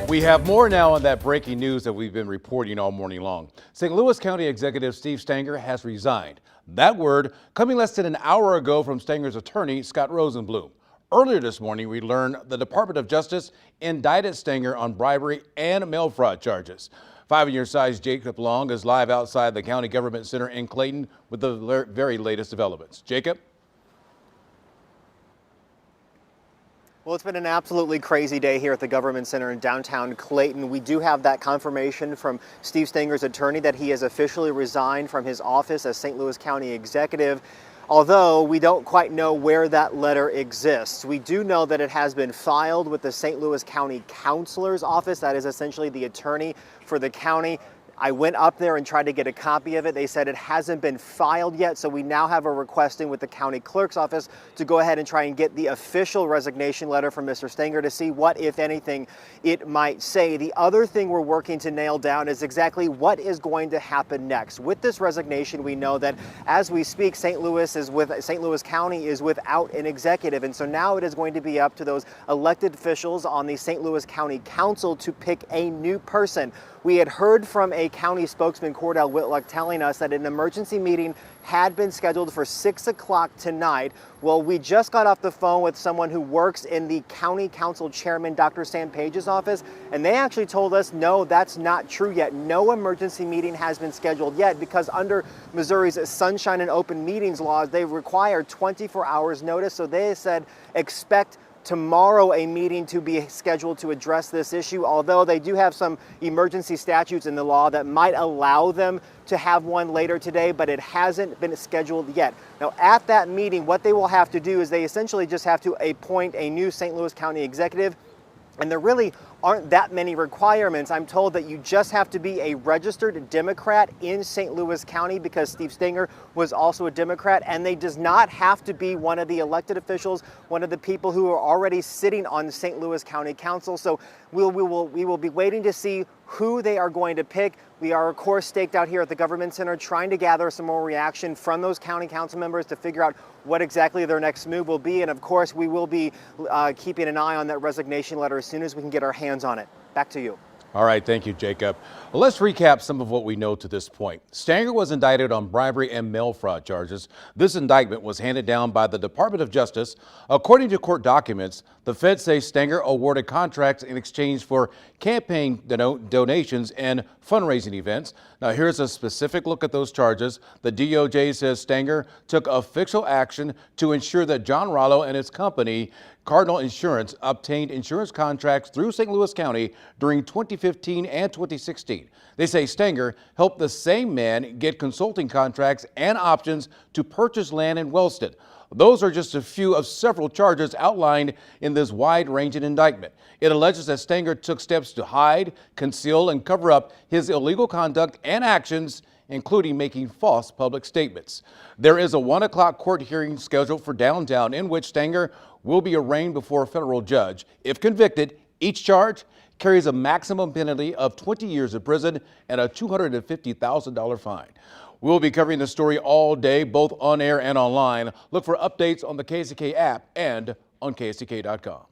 We have more now on that breaking news that we've been reporting all morning long. St. Louis County Executive Steve Stenger has resigned. That word coming less than an hour ago from Stenger's attorney, Scott Rosenblum. Earlier this morning, we learned the Department of Justice indicted Stenger on bribery and mail fraud charges. 5 on your side's Jacob Long is live outside the County Government Center in Clayton with the very latest developments. Jacob? Well, it's been an absolutely crazy day here at the Government Center in downtown Clayton. We do have that confirmation from Steve Stenger's attorney that he has officially resigned from his office as St. Louis County Executive, although we don't quite know where that letter exists. We do know that it has been filed with the St. Louis County Counselor's Office. That is essentially the attorney for the county. I went up there and tried to get a copy of it. They said it hasn't been filed yet, so we now have a requesting with the county clerk's office to go ahead and try and get the official resignation letter from Mr. Stenger to see what, if anything, it might say. The other thing we're working to nail down is exactly what is going to happen next. With this resignation, we know that as we speak, St. Louis County is without an executive, and so now it is going to be up to those elected officials on the St. Louis County Council to pick a new person. We had heard from a county spokesman, Cordell Whitlock, telling us that an emergency meeting had been scheduled for 6 o'clock tonight. Well, we just got off the phone with someone who works in the county council chairman, Dr. Sam Page's office, and they actually told us, no, that's not true yet. No emergency meeting has been scheduled yet because under Missouri's sunshine and open meetings laws, they require 24 hours notice. So they said expect tomorrow a meeting to be scheduled to address this issue, although they do have some emergency statutes in the law that might allow them to have one later today, but it hasn't been scheduled yet. Now, at that meeting, what they will have to do is they essentially just have to appoint a new St. Louis County executive, and there really aren't that many requirements. I'm told that you just have to be a registered Democrat in St. Louis County because Steve Stenger was also a Democrat, and they does not have to be one of the elected officials, one of the people who are already sitting on the St. Louis County Council. So we will be waiting to see who they are going to pick. We are, of course, staked out here at the Government Center trying to gather some more reaction from those county council members to figure out what exactly their next move will be. And of course, we will be keeping an eye on that resignation letter as soon as we can get our hands on it. Back to you. All right, thank you, Jacob. Well, let's recap some of what we know to this point. Stenger was indicted on bribery and mail fraud charges. This indictment was handed down by the Department of Justice. According to court documents, the feds say Stenger awarded contracts in exchange for campaign donations and fundraising events. Now, here's a specific look at those charges. The DOJ says Stenger took official action to ensure that John Rollo and his company, Cardinal Insurance, obtained insurance contracts through St. Louis County during 2015 and 2016. They say Stenger helped the same man get consulting contracts and options to purchase land in Wellston. Those are just a few of several charges outlined in this wide-ranging indictment. It alleges that Stenger took steps to hide, conceal, and cover up his illegal conduct and actions, including making false public statements. There is a 1 o'clock court hearing scheduled for downtown in which Stenger will be arraigned before a federal judge. If convicted, each charge carries a maximum penalty of 20 years in prison and a $250,000 fine. We'll be covering the story all day, both on air and online. Look for updates on the KSTK app and on KSTK.com.